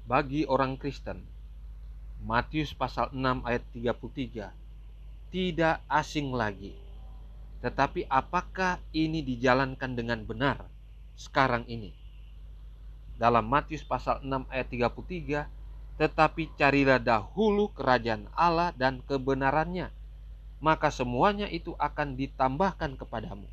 Bagi orang Kristen, Matius pasal 6 ayat 33 tidak asing lagi. Tetapi apakah ini dijalankan dengan benar sekarang ini? Dalam Matius pasal 6 ayat 33, tetapi carilah dahulu kerajaan Allah dan kebenarannya, maka semuanya itu akan ditambahkan kepadamu.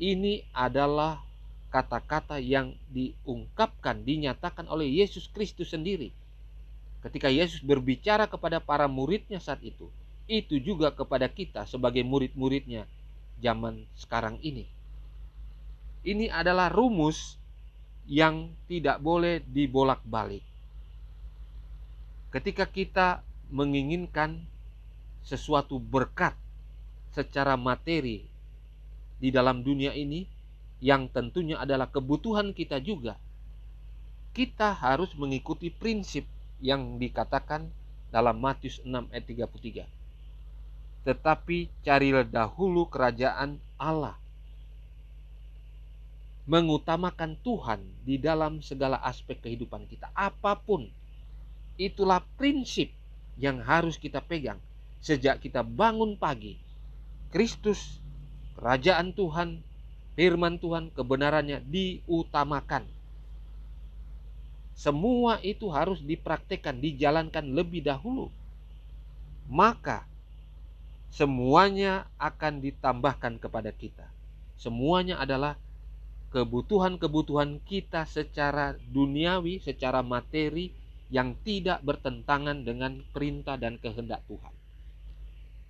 Ini adalah kata-kata yang diungkapkan, dinyatakan oleh Yesus Kristus sendiri. Ketika Yesus berbicara kepada para muridnya saat itu juga kepada kita sebagai murid-muridnya zaman sekarang ini. Ini adalah rumus yang tidak boleh dibolak-balik. Ketika kita menginginkan sesuatu berkat secara materi di dalam dunia ini, yang tentunya adalah kebutuhan kita juga, kita harus mengikuti prinsip yang dikatakan dalam Matius 6 ayat 33. Tetapi carilah dahulu kerajaan Allah. Mengutamakan Tuhan di dalam segala aspek kehidupan kita. Apapun, itulah prinsip yang harus kita pegang. Sejak kita bangun pagi, Kristus, kerajaan Tuhan, firman Tuhan, kebenarannya diutamakan. Semua itu harus dipraktekkan, dijalankan lebih dahulu. Maka semuanya akan ditambahkan kepada kita. Semuanya adalah kebutuhan-kebutuhan kita secara duniawi, secara materi, yang tidak bertentangan dengan perintah dan kehendak Tuhan.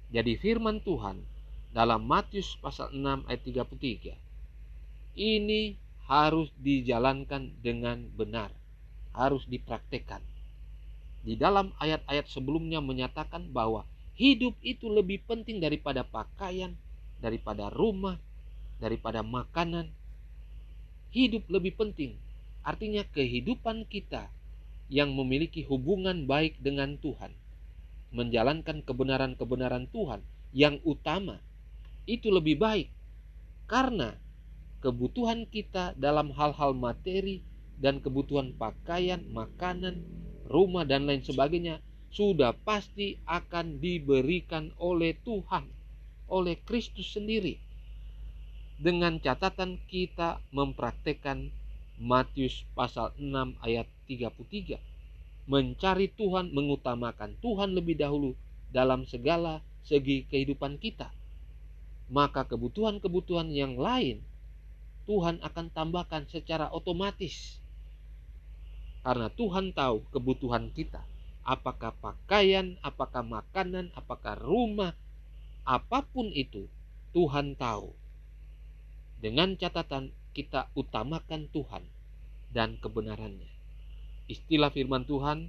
Jadi firman Tuhan dalam Matius pasal 6 ayat 33 ini harus dijalankan dengan benar, harus dipraktekkan. Di dalam ayat-ayat sebelumnya menyatakan bahwa hidup itu lebih penting daripada pakaian, daripada rumah, daripada makanan. Hidup lebih penting. Artinya kehidupan kita yang memiliki hubungan baik dengan Tuhan, menjalankan kebenaran-kebenaran Tuhan yang utama, itu lebih baik. Karena kebutuhan kita dalam hal-hal materi dan kebutuhan pakaian, makanan, rumah dan lain sebagainya sudah pasti akan diberikan oleh Tuhan, oleh Kristus sendiri. Dengan catatan kita mempraktekkan Matius pasal 6 ayat 33. Mencari Tuhan, mengutamakan Tuhan lebih dahulu dalam segala segi kehidupan kita. Maka kebutuhan-kebutuhan yang lain Tuhan akan tambahkan secara otomatis. Karena Tuhan tahu kebutuhan kita. Apakah pakaian, apakah makanan, apakah rumah, apapun itu Tuhan tahu. Dengan catatan kita utamakan Tuhan dan kebenarannya. Istilah firman Tuhan,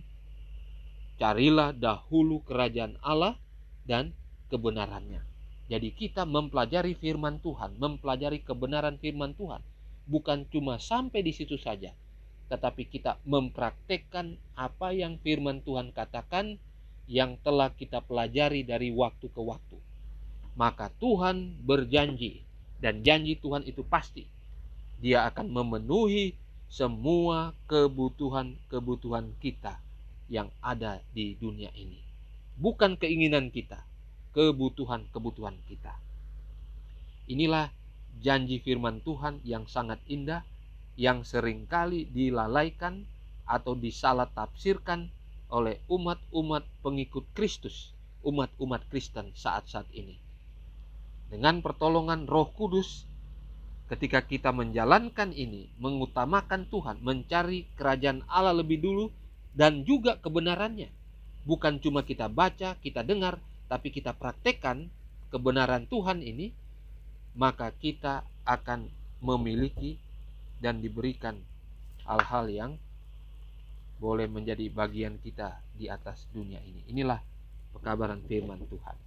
carilah dahulu kerajaan Allah dan kebenarannya. Jadi kita mempelajari firman Tuhan, mempelajari kebenaran firman Tuhan, bukan cuma sampai di situ saja, tetapi kita mempraktekkan apa yang firman Tuhan katakan yang telah kita pelajari dari waktu ke waktu. Maka Tuhan berjanji, dan janji Tuhan itu pasti. Dia akan memenuhi semua kebutuhan-kebutuhan kita yang ada di dunia ini. Bukan keinginan kita, kebutuhan-kebutuhan kita. Inilah janji firman Tuhan yang sangat indah, yang seringkali dilalaikan atau disalah tafsirkan oleh umat-umat pengikut Kristus, umat-umat Kristen saat-saat ini. Dengan pertolongan Roh Kudus, ketika kita menjalankan ini, mengutamakan Tuhan, mencari kerajaan Allah lebih dulu dan juga kebenarannya. Bukan cuma kita baca, kita dengar, tapi kita praktekkan kebenaran Tuhan ini, maka kita akan memiliki dan diberikan hal-hal yang boleh menjadi bagian kita di atas dunia ini. Inilah pekabaran firman Tuhan.